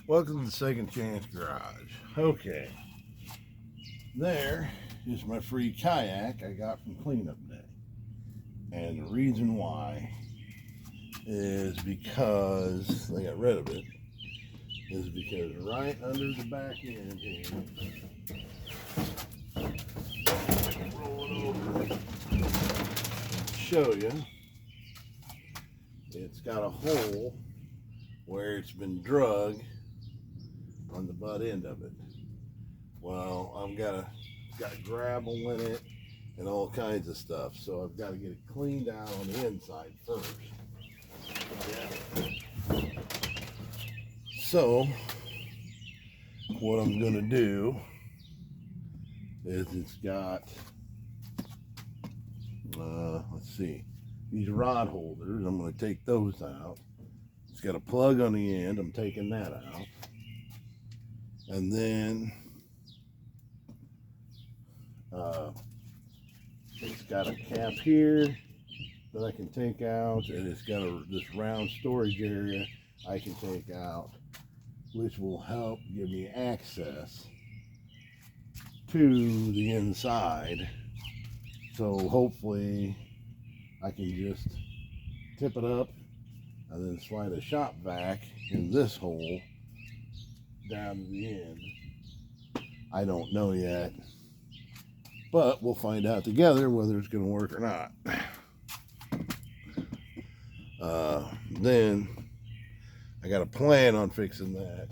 Welcome to the Second Chance Garage. Okay, there is my free kayak I got from cleanup day. And the reason why is because they got rid of it. Is because right under the back end here, I can roll it over and show you. It's got a hole where it's been drug on the butt end of it. Well, I've got gravel in it and all kinds of stuff, so I've got to get it cleaned out on the inside first. Yeah. So what I'm gonna do is it's got let's see, these rod holders. I'm gonna take those out. It's got a plug on the end. I'm taking that out. And then it's got a cap here that I can take out, and it's got this round storage area I can take out, which will help give me access to the inside. So hopefully I can just tip it up and then slide a shop vac in this hole down to the end. I don't know yet, but we'll find out together whether it's going to work or not. Then I got a plan on fixing that,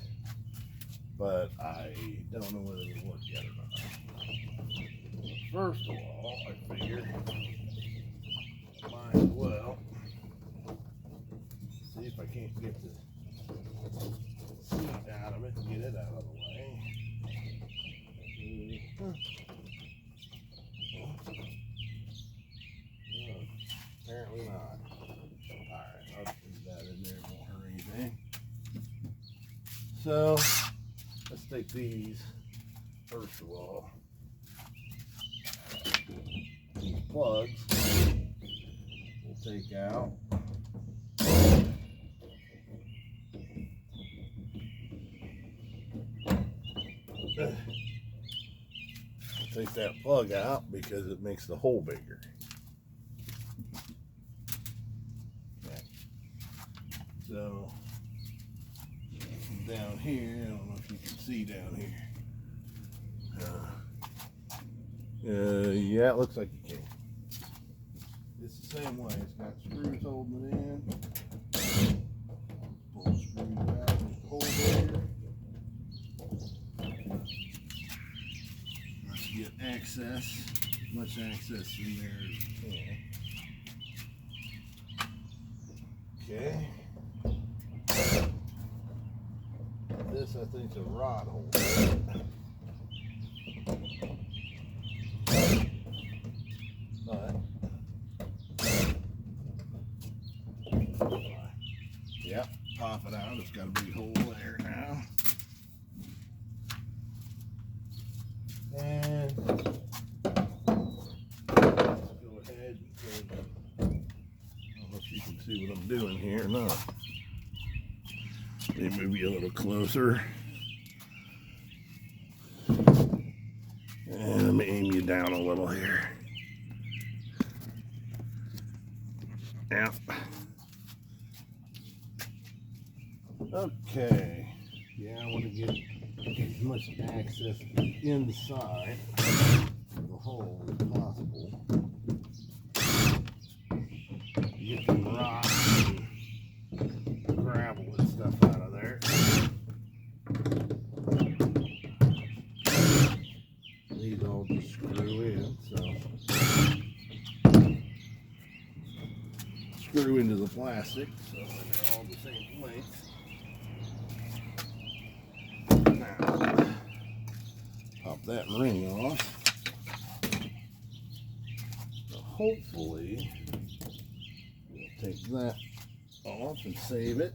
but I don't know whether it'll work yet or not. First of all, I figured I might as well see if I can't get the seat out of it and get it out of the way. Apparently not. Alright, I'll leave that in there, it won't hurt anything. So, let's take these first of all. These plugs we'll take out. Take that plug out because it makes the hole bigger. Okay. So down here, I don't know if you can see down here. Yeah, it looks like you can. It's the same way. It's got screws holding it in. Pull the screws out, there's the hole there. Let's get access, as much access in there as we can. Okay. This, I think, is a rod holder. Yep, pop it out. It's got a big hole there now. And let's go ahead and I don't know if you can see what I'm doing here or not. Maybe be a little closer. And let me aim you down a little here. Yep. Okay. Yeah, I want to get as much access to the inside of the hole as possible. Get some rocks and gravel and stuff out of there. These all just screw in, so screw into the plastic, so they're all the same length. Now, pop that ring off. So hopefully, we'll take that off and save it.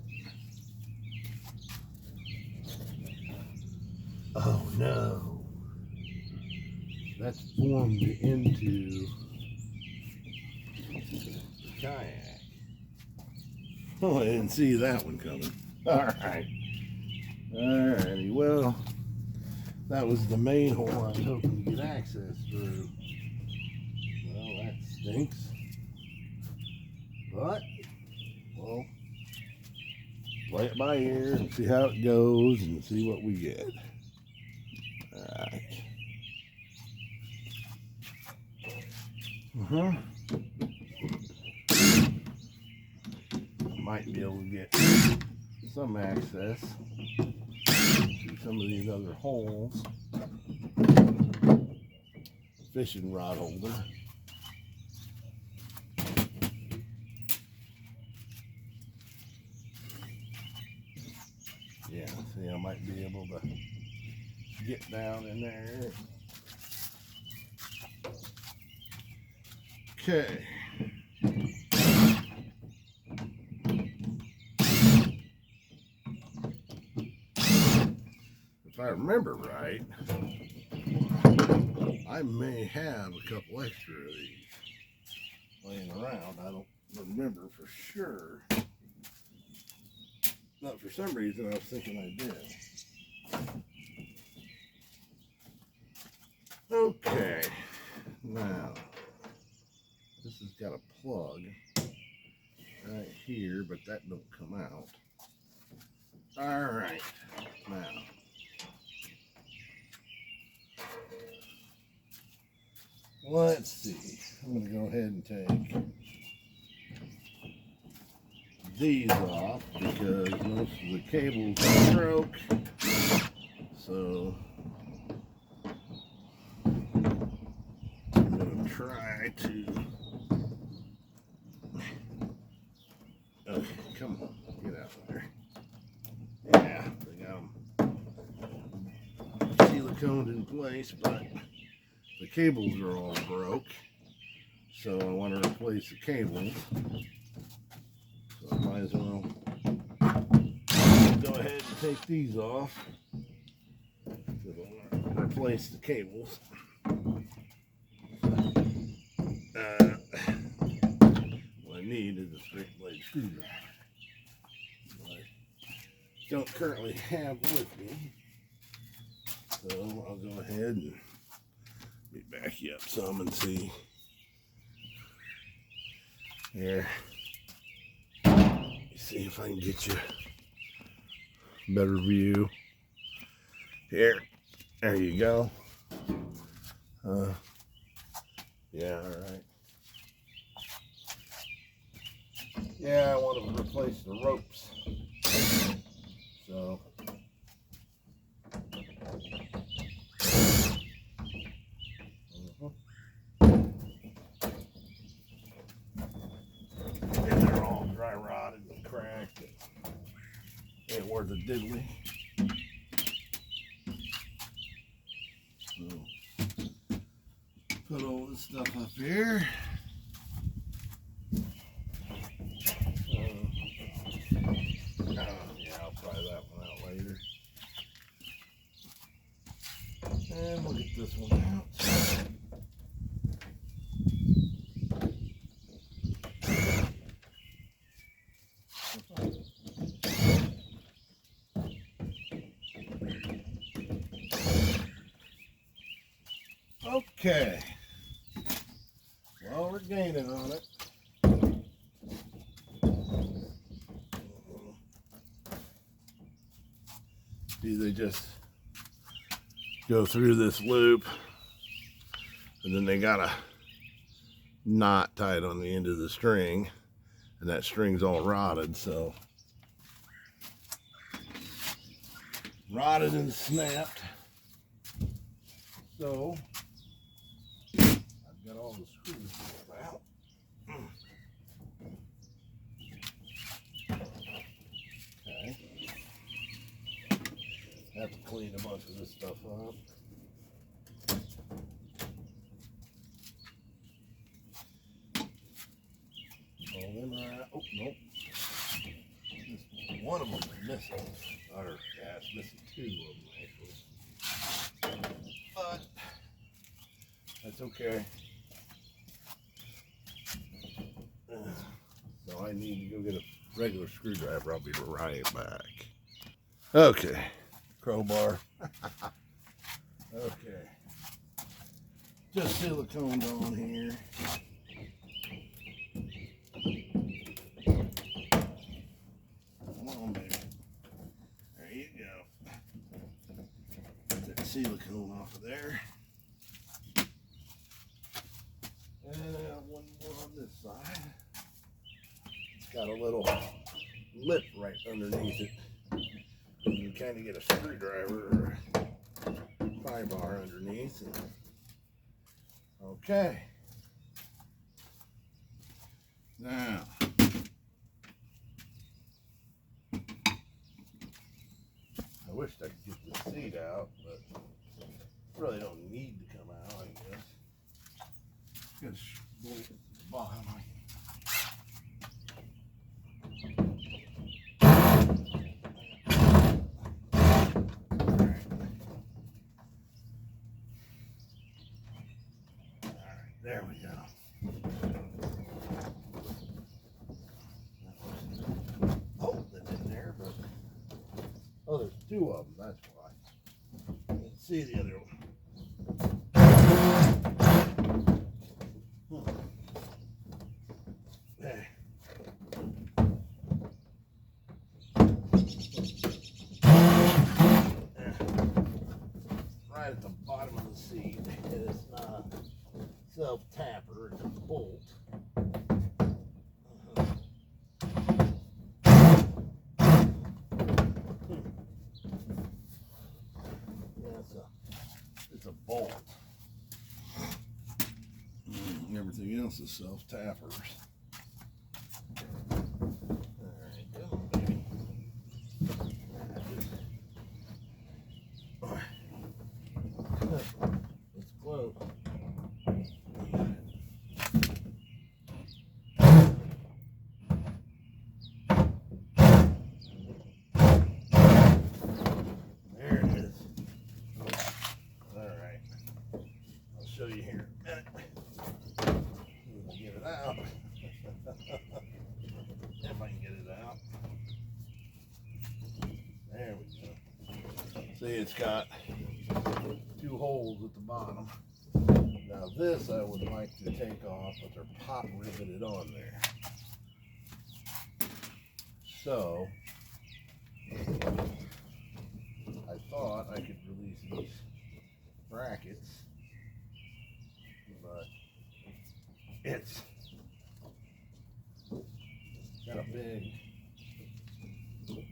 Oh no, that's formed into the kayak. Oh, I didn't see that one coming. All right. Alrighty, well, that was the main hole I was hoping to get access through. Well, that stinks. But, well, play it by ear and see how it goes and see what we get. Alright. I might be able to get some access to some of these other holes. Fishing rod holder. Yeah, see, I might be able to get down in there. Okay. If I remember right, I may have a couple extra of these laying around. I don't remember for sure. But for some reason I was thinking I did. Okay. Now, this has got a plug right here, but that don't come out. Alright. Now, let's see. I'm going to go ahead and take these off because most of the cables broke. So I'm going to try to. Okay, come on, get out of there. Yeah, they got them siliconed in place, but the cables are all broke. So I want to replace the cables. So I might as well go ahead and take these off. Because I want to replace the cables. What I need is a straight blade screwdriver. I don't currently have with me. So I'll go ahead and back you up some and see. Here. See if I can get you a better view. Here. There you go. Yeah, alright. Yeah, I want to replace the ropes. So and they're all dry rotted and cracked. Ain't worth a diddly. So put all this stuff up here. Yeah, I'll try that one out later. And we'll get this one out. Okay. Well, we're gaining on it. See, they just go through this loop, and then they got a knot tied on the end of the string, and that string's all rotted, so rotted and snapped. So I've got all the screws out. Okay. Have to clean a bunch of this stuff up. All them are out. Oh, nope. One of them is missing. Or, yeah, it's missing two of them, actually. But that's okay. So I need to go get a regular screwdriver. I'll be right back. Okay, crowbar. Okay, just siliconed on here. Come on, baby. There you go. Get that silicone off of there. And one more on this side. It's got a little lip right underneath it. You can kind of get a screwdriver or a pry bar underneath. Okay. Now, I wish I could get the seat out, but really don't need to come out, I guess. Just bolt at the bottom. There we go. Oh, that's in there, but oh, there's two of them. That's why. Let's see the other one. There. Right at the bottom of the seat. It's not a self-tapper, it's a bolt. It's a bolt. Everything else is self-tappers. There you go, baby. It's close. There it is. All right. I'll show you here in a minute. We'll get it out. If I can get it out. There we go. See, it's got two holes at the bottom. Now this I would like to take off, but they're pop riveted on there. So I thought I could release these brackets, but it's got a big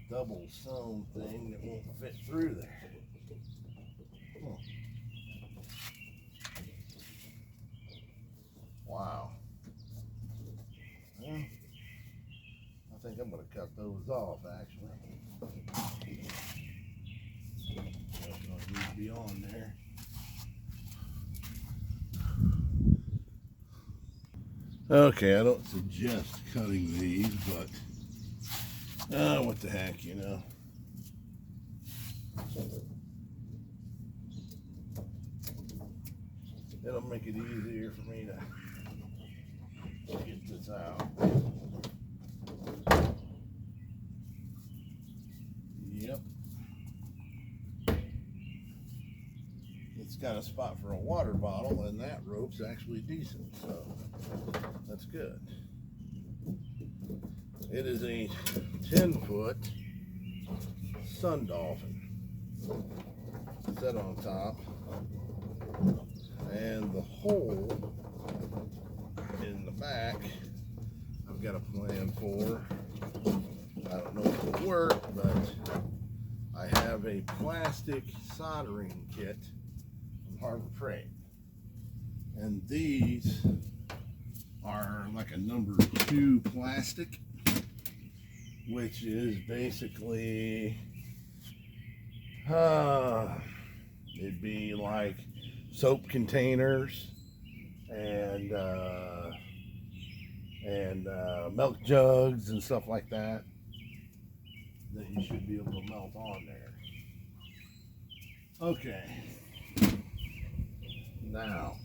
double sewn thing that won't fit through there. Wow. Well, I think I'm going to cut those off, actually. That's going to need to be on there. Okay, I don't suggest cutting these, but what the heck, you know. It'll make it easier for me to get this out. Yep. It's got a spot for a water bottle, and that rope's actually decent, so that's good. It is a 10-foot sun dolphin set on top, and the hole in the back I've got a plan for. I don't know if it'll work, but I have a plastic soldering kit from Harbor Freight, and these are like a number 2 plastic, which is basically it'd be like soap containers and milk jugs and stuff like that you should be able to melt on there. Okay, now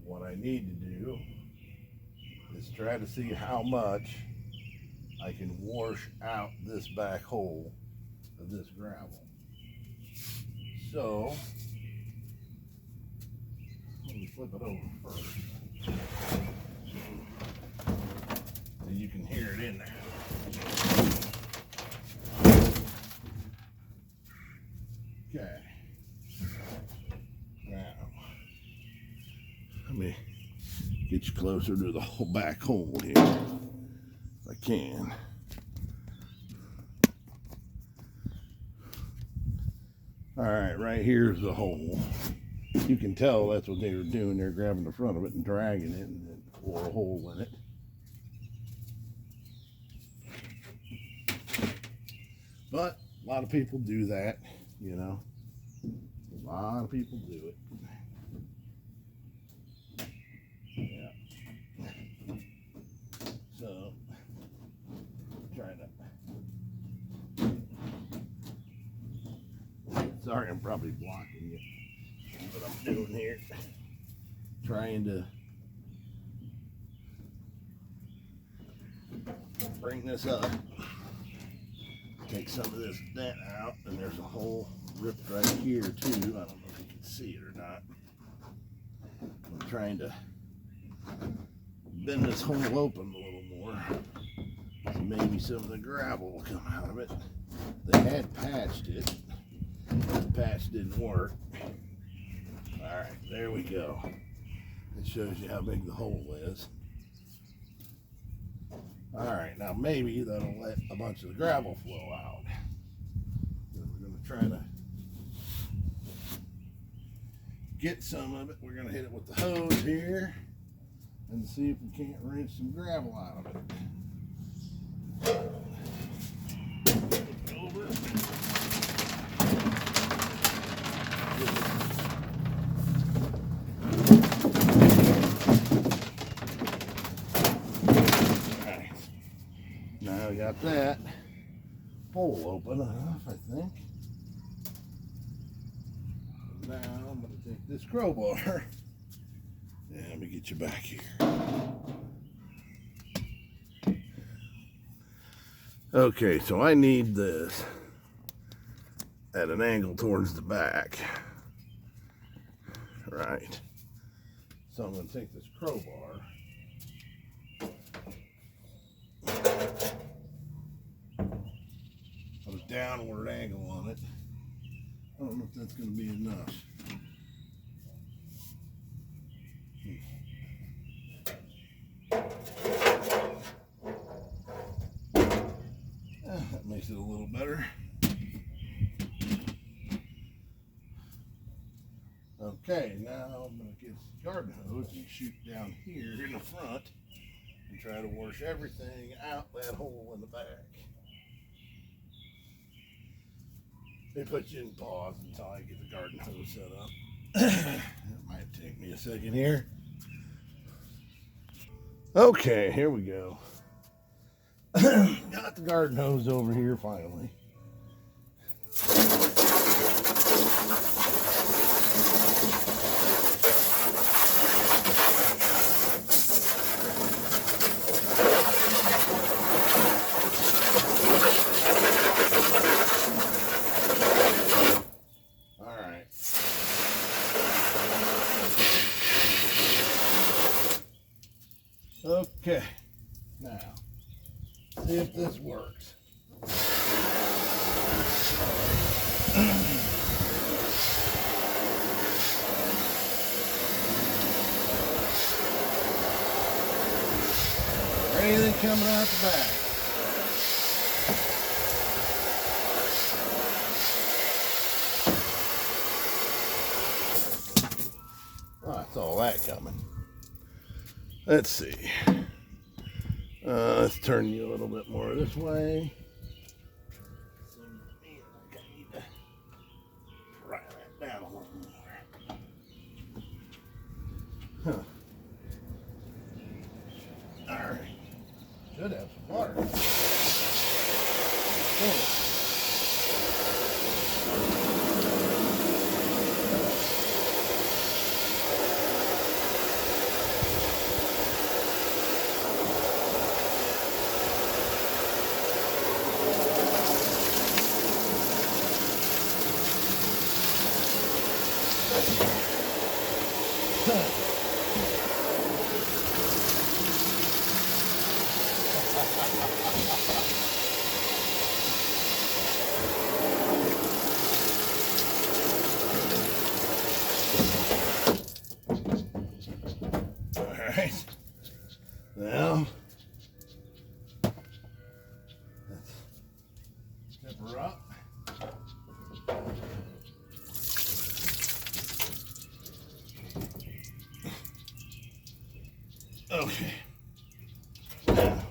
what I need to do is try to see how much I can wash out this back hole of this gravel. So let me flip it over first so you can hear it in there. Okay. Now, let me get you closer to the whole back hole here, if I can. All right here's the hole. You can tell that's what they were doing. They're grabbing the front of it and dragging it and then pour a hole in it. But a lot of people do that, you know. A lot of people do it. Yeah. So, trying to. Sorry, I'm probably blocking you. What I'm doing here, trying to bring this up. Take some of this dent out, and there's a hole ripped right here too. I don't know if you can see it or not. I'm trying to bend this hole open a little more, so maybe some of the gravel will come out of it. They had patched it. The patch didn't work. All right, there we go. It shows you how big the hole is. All right, now maybe that'll let a bunch of the gravel flow out. So we're going to try to get some of it. We're going to hit it with the hose here and see if we can't wrench some gravel out of it. Over. Now we got that hole open enough, I think. Now I'm going to take this crowbar and let me get you back here. Okay, so I need this at an angle towards the back. Right. So I'm going to take this crowbar. Put a downward angle on it. I don't know if that's going to be enough. That makes it a little better. Okay, now I'm going to get the garden hose and shoot down here in the front and try to wash everything out that hole in the back. They put you in pause until I get the garden hose set up. It might take me a second here. Okay, here we go. Got the garden hose over here finally. Okay, now, see if this works. Anything coming out the back? Oh, I saw that coming. Let's see. Let's turn you a little bit more this way. I need to pry that down a little more. Huh. All right. Should have some water. Oh. Okay. Now,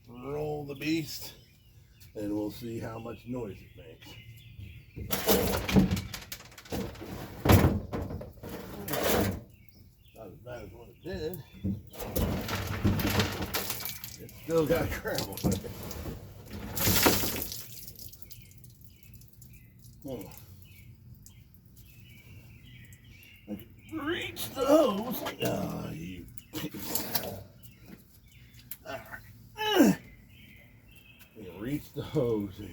roll the beast, and we'll see how much noise it makes. Not as bad as what it did. It's still got gravel in it. I can reach the hose. Oh, you piece. I can reach the hose here.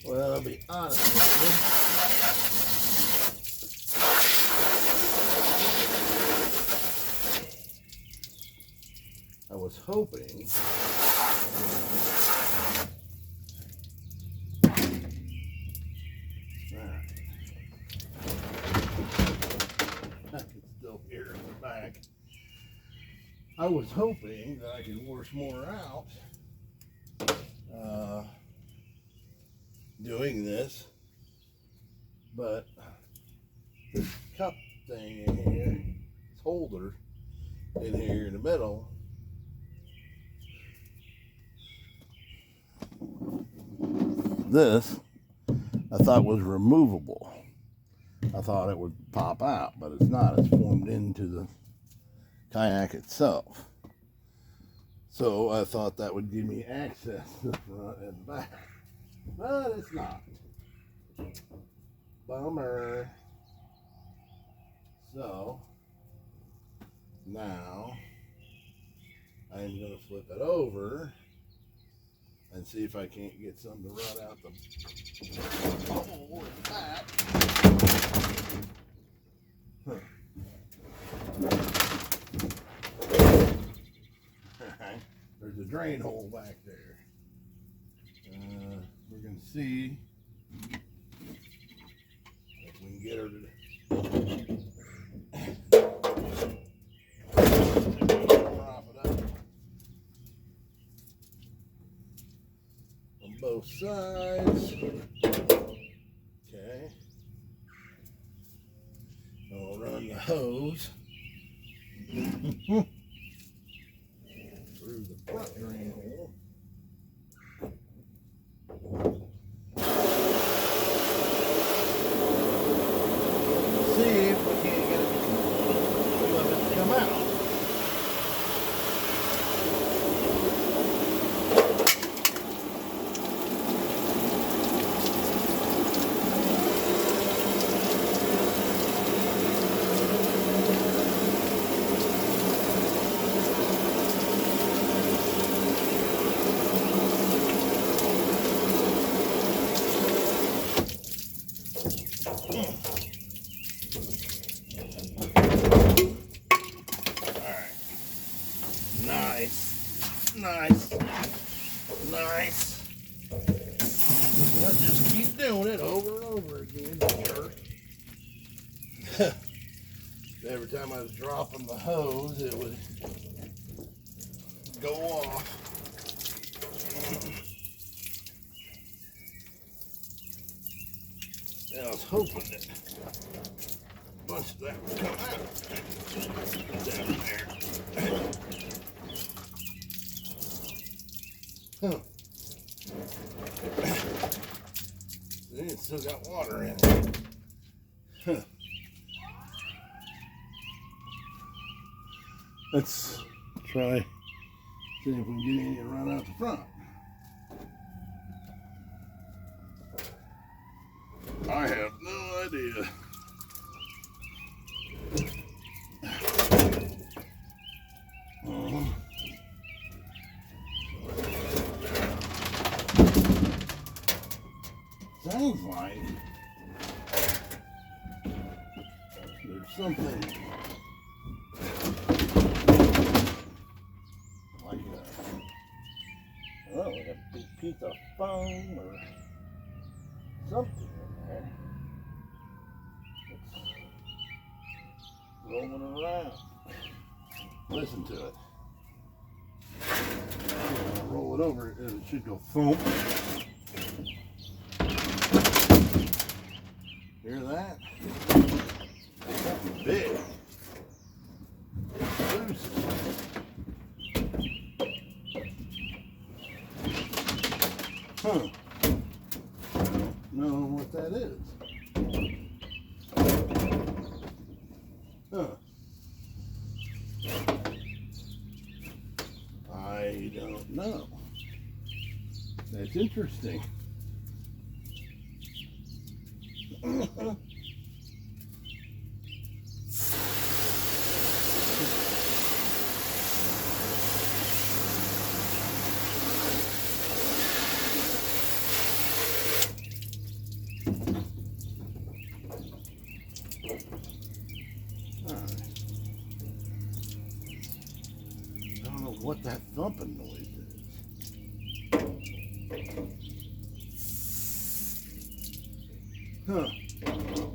Well, I'll be honest with you. I was hoping I can still hear in the back. I was hoping that I could wash more out doing this, but this cup thing in here, this holder in here in the middle, this I thought was removable. I thought it would pop out, but it's not. It's formed into the kayak itself. So I thought that would give me access to the front and back, but it's not. Bummer. So now I'm going to flip it over and see if I can't get some to run out the hole in the back. There's a drain hole back there. We're going to see if we can get her to prop it up on both sides. Okay. I'll run the hose through the front drain hole. See if we can't get it to come out. Nice. I'll just keep doing it over and over again. Jerk. Every time I was dropping the hose, it would go off. And I was hoping that a bunch of that would come out down there. Huh. See, it's still got water in it. Huh. Let's try, see if we can get any to run out the front. I have no idea. Sounds like there's something like like a big piece of foam or something Listen to it. Roll it over and it should go thump. Hear that? Something big. It's loose. Huh. I don't know what that is. Huh. I don't know. That's interesting. I don't know what that thumping noise is. Huh. I don't know.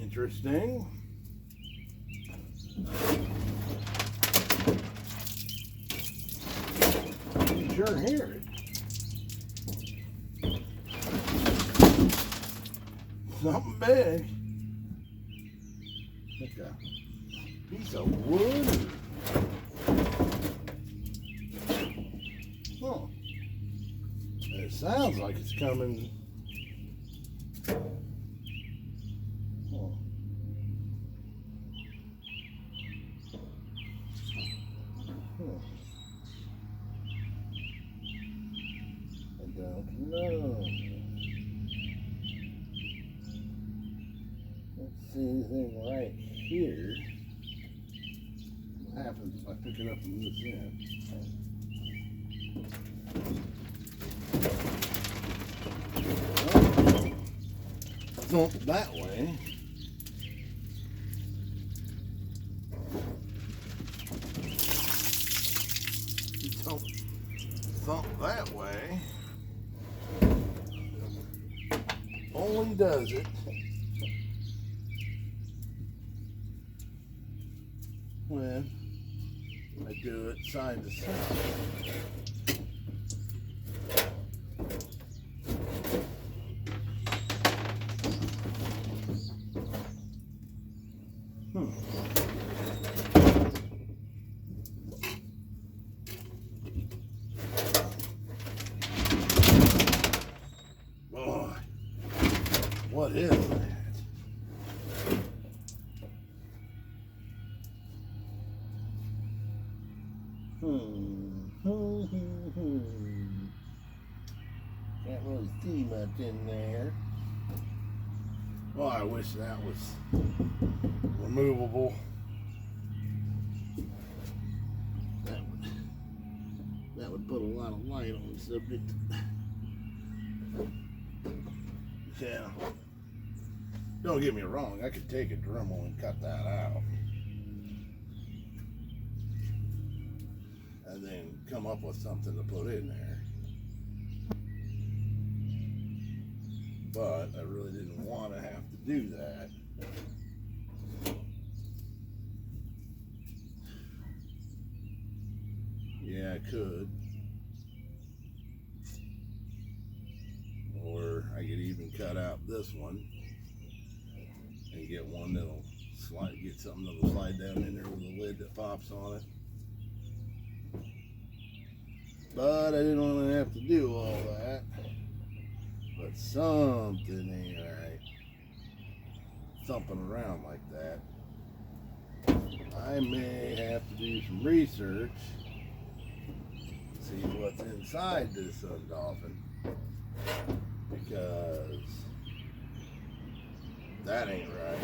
Interesting. You can sure hear it. Something big. Like a piece of wood. Huh. And it sounds like it's coming. Huh. Huh. I don't know. Let's see anything right here. What happens if I pick it up from this end? Thump that way. Thump that way. Only does it when I do it side to side. Boy, what is that? Can't really see much in there. Well, I wish that was removable. That would put a lot of light on the subject. Yeah. Don't get me wrong, I could take a Dremel and cut that out. And then come up with something to put in there. But I really didn't want to have to do that. Yeah, I could. Or I could even cut out this one and get one that'll slide, get something that'll slide down in there with a lid that pops on it. But I didn't want to have to do all that. But something ain't right. Thumping around like that. I may have to do some research. See what's inside this Sun Dolphin. Because that ain't right.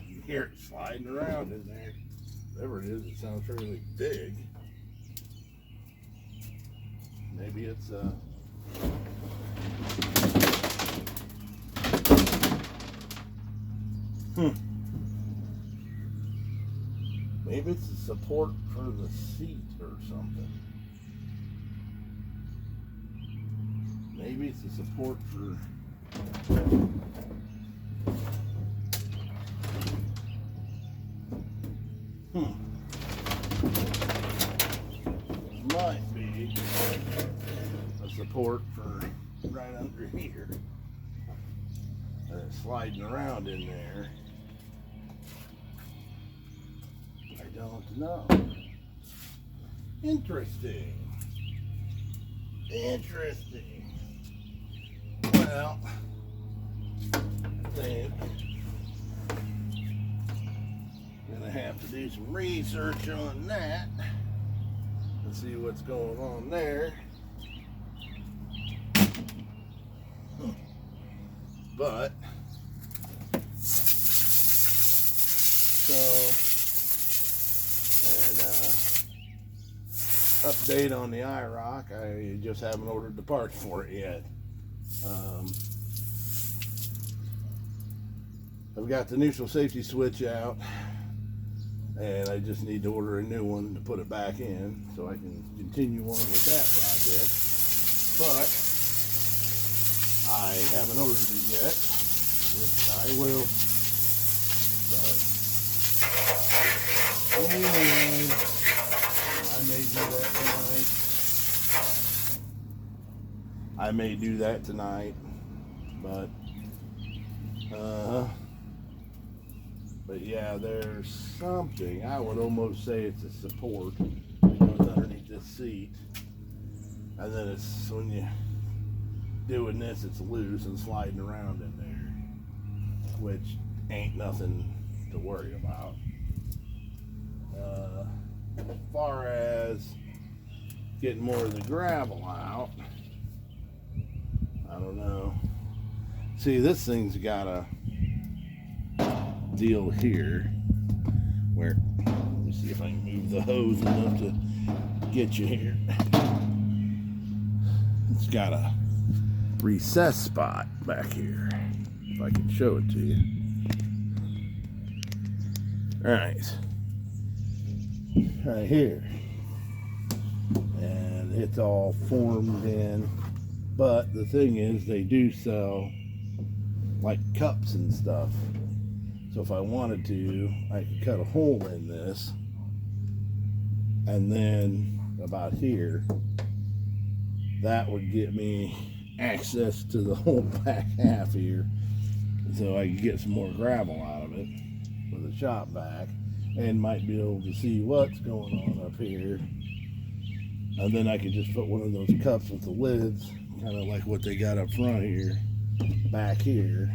You hear it sliding around in there. Whatever it is, it sounds really big. Maybe it's Maybe it's a support for the seat or something. Maybe it's a support for... Might be a support for right under here. And it's sliding around in there. I don't know. Interesting. Interesting. Well, I think I'm gonna have to do some research on that and see what's going on there. But update on the IROC. I just haven't ordered the parts for it yet. I've got the neutral safety switch out, and I just need to order a new one to put it back in so I can continue on with that project. But I haven't ordered it yet, which I will. But anyway, I may do that tonight. I may do that tonight, but yeah, there's something. I would almost say it's a support that goes underneath this seat, and then it's when you doing this, it's loose and sliding around in there, which ain't nothing to worry about. As far as getting more of the gravel out, I don't know. See, this thing's got a deal here where, let me see if I can move the hose enough to get you here. It's got a recess spot back here, if I can show it to you. Right here, and it's all formed in. But the thing is, they do sell like cups and stuff, so if I wanted to, I could cut a hole in this, and then about here, that would get me access to the whole back half here, so I could get some more gravel out of it with a shop vac, and might be able to see what's going on up here. And then I could just put one of those cups with the lids, kind of like what they got up front here, back here.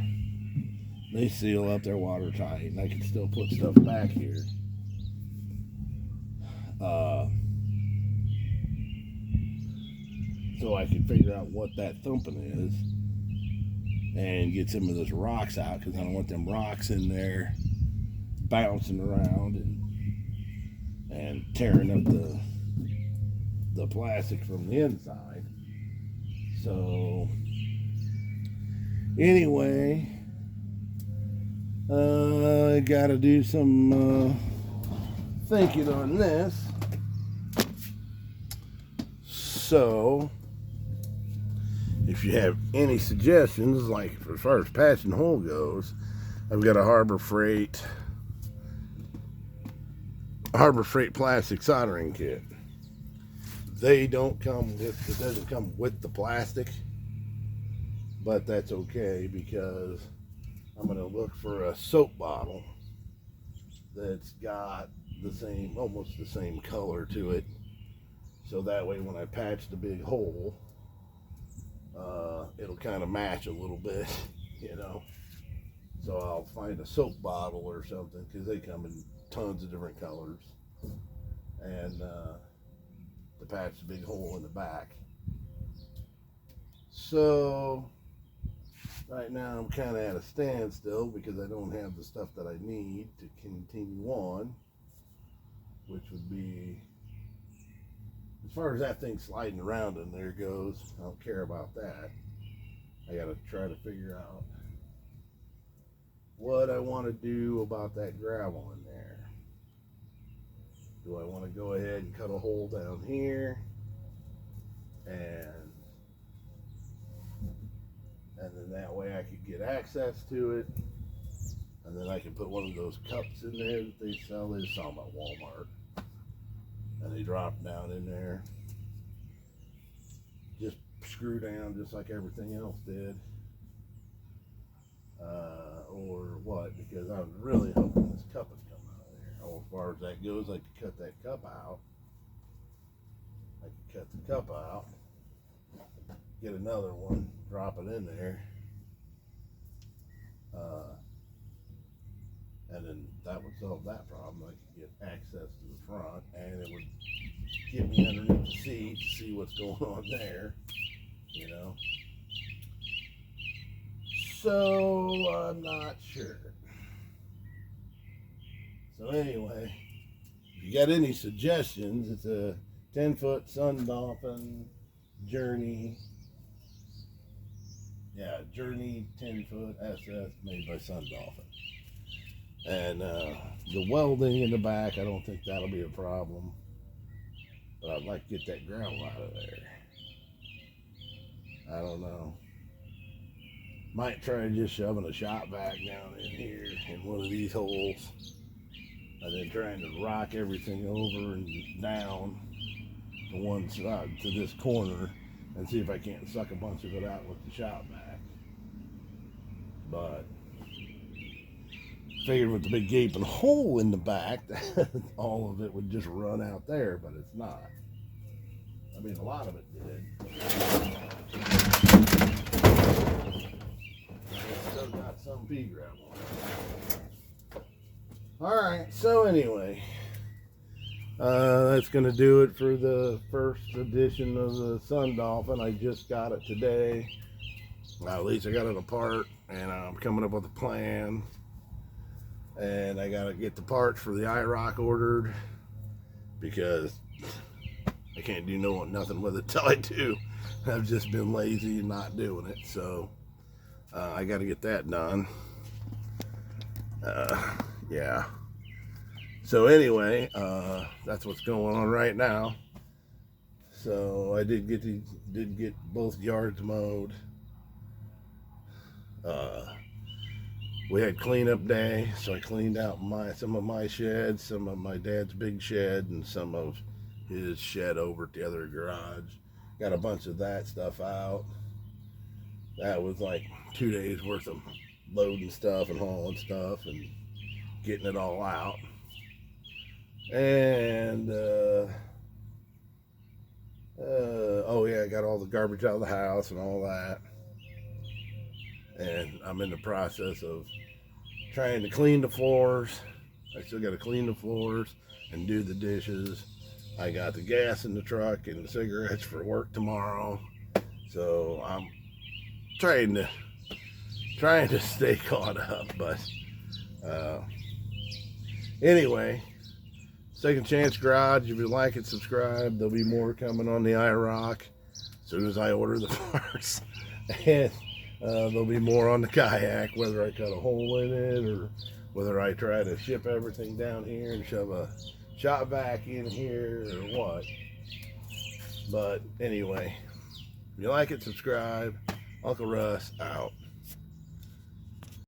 They seal up, they're watertight, and I can still put stuff back here. So I can figure out what that thumping is and get some of those rocks out, because I don't want them rocks in there bouncing around and tearing up the plastic from the inside. So anyway, I gotta do some thinking on this. So if you have any suggestions, like as far as patch and hole goes, I've got a Harbor Freight plastic soldering kit. They don't come with, it doesn't come with the plastic, but that's okay, because I'm going to look for a soap bottle that's got the same, almost the same color to it, so that way when I patch the big hole, it'll kind of match a little bit, you know. So I'll find a soap bottle or something, because they come in tons of different colors, and to patch the big hole in the back. So right now I'm kind of at a standstill because I don't have the stuff that I need to continue on, which would be, as far as that thing sliding around in there goes, I don't care about that. I got to try to figure out what I want to do about that gravel in there. Do I want to go ahead and cut a hole down here and then that way I could get access to it, and then I can put one of those cups in there that they sell. They sell them at Walmart, and they drop down in there, just screw down just like everything else did, or what, because I was really hoping this cup would come out of there. Oh, as far as that goes, I could cut that cup out. I could cut the cup out, get another one, drop it in there, and then that would solve that problem. I could get access to the front, and it would get me underneath the seat to see what's going on there, you know. So I'm not sure. So anyway, if you got any suggestions, it's a 10-foot Sun Dolphin Journey. Yeah, Journey 10-foot SS made by Sun Dolphin. And the welding in the back, I don't think that'll be a problem. But I'd like to get that gravel out of there. I don't know. Might try just shoving a shop vac down in here in one of these holes. And then trying to rock everything over and down to one side, to this corner, and see if I can't suck a bunch of it out with the shop vac. But figured with the big gaping hole in the back, that all of it would just run out there, but it's not. I mean, a lot of it did. It's still got some pea gravel. Alright, so anyway, that's going to do it for the first edition of the Sun Dolphin. I just got it today. Well, at least I got it apart, and I'm coming up with a plan. And I got to get the parts for the IROC ordered, because I can't do nothing with it till I do. I've just been lazy and not doing it, so I got to get that done. Yeah. So anyway, that's what's going on right now. So I did get both yards mowed. We had cleanup day, so I cleaned out some of my sheds, some of my dad's big shed, and some of his shed over at the other garage. Got a bunch of that stuff out. That was like 2 days worth of loading stuff and hauling stuff and getting it all out. And oh yeah, I got all the garbage out of the house and all that. And I'm in the process of trying to clean the floors. I still got to clean the floors and do the dishes. I got the gas in the truck and the cigarettes for work tomorrow. So I'm trying to stay caught up. But anyway, Second Chance Garage, if you like it, subscribe. There'll be more coming on the IROC as soon as I order the parts. And there'll be more on the kayak, whether I cut a hole in it or whether I try to ship everything down here and shove a shop vac in here or what. But anyway, if you like it, subscribe. Uncle Russ out.